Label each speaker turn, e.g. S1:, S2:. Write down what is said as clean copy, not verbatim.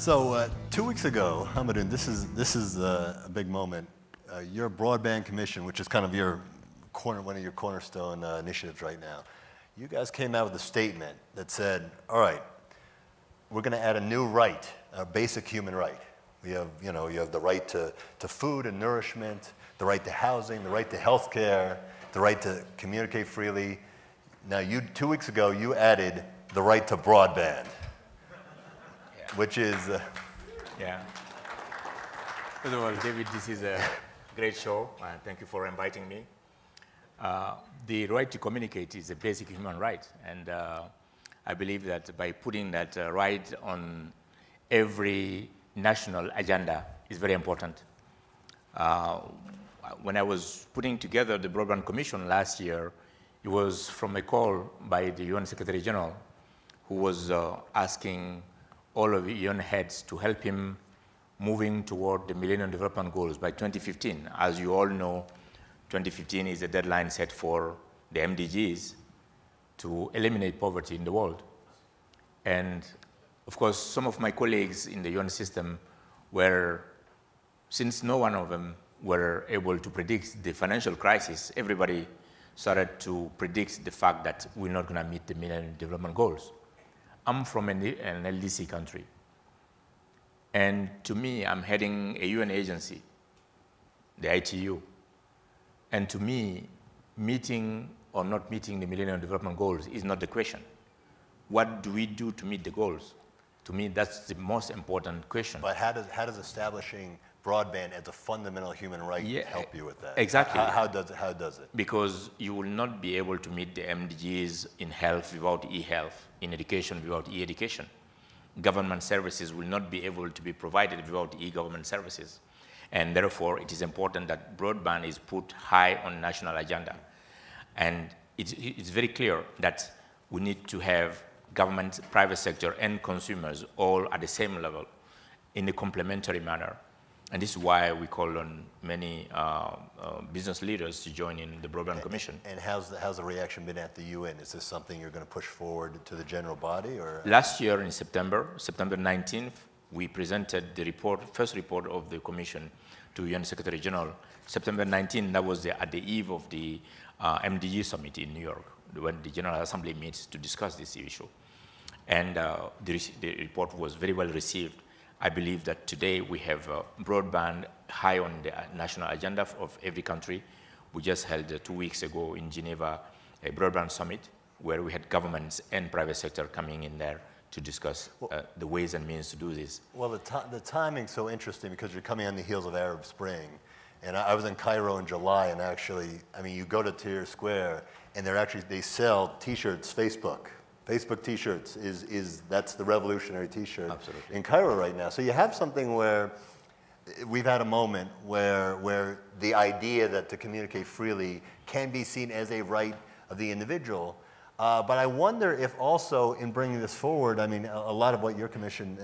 S1: So 2 weeks ago, Hamadoun, this is a big moment. Your broadband commission, which is kind of one of your cornerstone initiatives right now, you guys came out with a statement that said, all right, we're going to add a new right, a basic human right. We have, you have the right to food and nourishment, the right to housing, the right to health care, the right to communicate freely. Now, 2 weeks ago, you added the right to broadband, which is...
S2: Yeah. First of all, David, this is a great show, and thank you for inviting me. The right to communicate is a basic human right, and I believe that by putting that right on every national agenda is very important. When I was putting together the Broadband Commission last year, it was from a call by the UN Secretary General, who was asking all of the UN heads to help him moving toward the Millennium Development Goals by 2015. As you all know, 2015 is the deadline set for the MDGs to eliminate poverty in the world. And of course, some of my colleagues in the UN system were, since no one of them were able to predict the financial crisis, everybody started to predict the fact that we're not going to meet the Millennium Development Goals. I'm from an LDC country. And to me, I'm heading a UN agency, the ITU. And to me, meeting or not meeting the Millennium Development Goals is not the question. What do we do to meet the goals? To me, that's the most important question.
S1: But how does establishing broadband as a fundamental human right help you with that?
S2: Exactly.
S1: How does it?
S2: Because you will not be able to meet the MDGs in health without e-health, in education without e-education. Government services will not be able to be provided without e-government services. And therefore, it is important that broadband is put high on national agenda. And it's very clear that we need to have government, private sector, and consumers all at the same level in a complementary manner. And this is why we call on many business leaders to join in the Broadband Commission.
S1: And how's the reaction been at the UN? Is this something you're going to push forward to the general body? Or?
S2: Last year in September 19th, we presented the first report of the Commission to UN Secretary General. September 19th, that was at the eve of the MDG summit in New York, when the General Assembly meets to discuss this issue. And the report was very well received. I believe that today we have broadband high on the national agenda of every country. We just held 2 weeks ago in Geneva a broadband summit where we had governments and private sector coming in there to discuss the ways and means to do this.
S1: Well, the timing's so interesting because you're coming on the heels of Arab Spring. And I was in Cairo in July, and actually, I mean, you go to Tahrir Square, and they sell T-shirts, Facebook T-shirts that's the revolutionary T-shirt in Cairo right now. So you have something where we've had a moment where the idea that to communicate freely can be seen as a right of the individual. But I wonder if also in bringing this forward, I mean, a lot of what your commission